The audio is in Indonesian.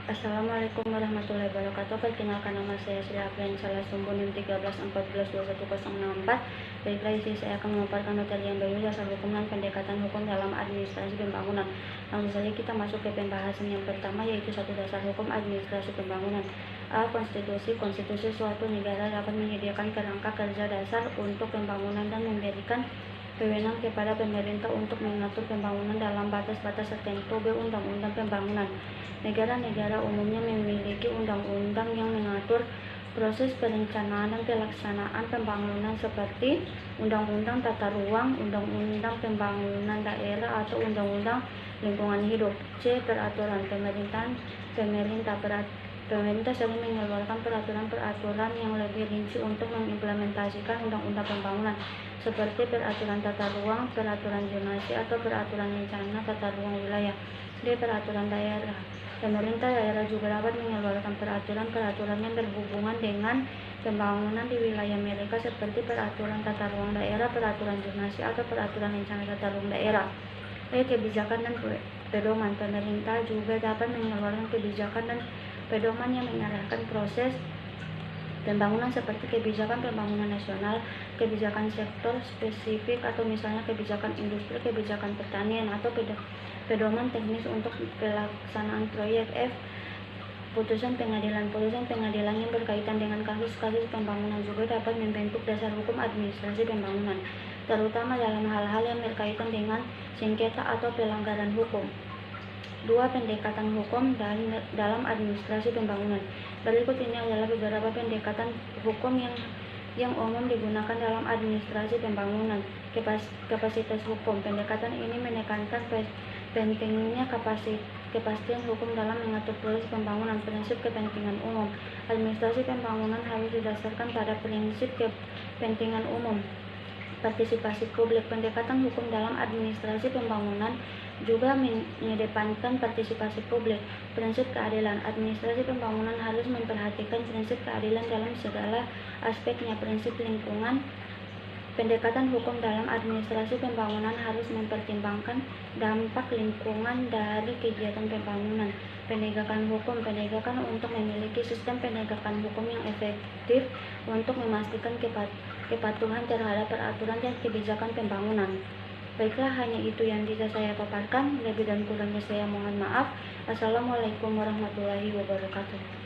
Assalamualaikum warahmatullahi wabarakatuh. Perkenalkan, nama saya Sri Aprian Salah Sumbu NIM 1314211064. Baiklah, isi saya akan memaparkan materi yang baru, dasar hukum dan pendekatan hukum dalam administrasi pembangunan. Langsung saja kita masuk ke pembahasan yang pertama, yaitu satu dasar hukum administrasi pembangunan. A. Konstitusi. Konstitusi suatu negara dapat menyediakan kerangka kerja dasar untuk pembangunan dan memberikan wewenang kepada pemerintah untuk mengatur pembangunan dalam batas-batas tertentu. B. Undang-undang pembangunan. Negara-negara umumnya memiliki undang-undang yang mengatur proses perencanaan dan pelaksanaan pembangunan seperti Undang-Undang Tata Ruang, Undang-Undang Pembangunan Daerah, atau Undang-Undang Lingkungan Hidup. C. Peraturan Pemerintah sering mengeluarkan peraturan-peraturan yang lebih rinci untuk mengimplementasikan undang-undang pembangunan, seperti peraturan tata ruang, peraturan zonasi, atau peraturan rencana tata ruang wilayah. D. Peraturan daerah. Pemerintah daerah juga dapat mengeluarkan peraturan-peraturan yang berhubungan dengan pembangunan di wilayah mereka, seperti peraturan tata ruang daerah, peraturan zonasi, atau peraturan rencana tata ruang daerah. E. Kebijakan dan pedoman. Pemerintah juga dapat mengeluarkan kebijakan dan pedoman yang mengarahkan proses pembangunan, seperti kebijakan pembangunan nasional, kebijakan sektor spesifik, atau misalnya kebijakan industri, kebijakan pertanian, atau pedoman teknis untuk pelaksanaan proyek. F. Putusan pengadilan. Putusan pengadilan yang berkaitan dengan kasus-kasus pembangunan juga dapat membentuk dasar hukum administrasi pembangunan, terutama dalam hal-hal yang berkaitan dengan sengketa atau pelanggaran hukum. 2. Pendekatan hukum dalam administrasi pembangunan. Berikut ini adalah beberapa pendekatan hukum yang umum digunakan dalam administrasi pembangunan. Kapasitas hukum. Pendekatan ini menekankan pentingnya kepastian hukum dalam mengatur proses pembangunan. Prinsip kepentingan umum. Administrasi pembangunan harus didasarkan pada prinsip kepentingan umum. Partisipasi publik. Pendekatan hukum dalam administrasi pembangunan juga mengedepankan partisipasi publik. Prinsip keadilan. Administrasi pembangunan harus memperhatikan prinsip keadilan dalam segala aspeknya. Prinsip lingkungan. Pendekatan hukum dalam administrasi pembangunan harus mempertimbangkan dampak lingkungan dari kegiatan pembangunan. Penegakan hukum. Penegakan untuk memiliki sistem penegakan hukum yang efektif untuk memastikan kepatuhan terhadap peraturan dan kebijakan pembangunan. Baiklah, hanya itu yang bisa saya paparkan. Lebih dan kurangnya saya mohon maaf. Assalamualaikum warahmatullahi wabarakatuh.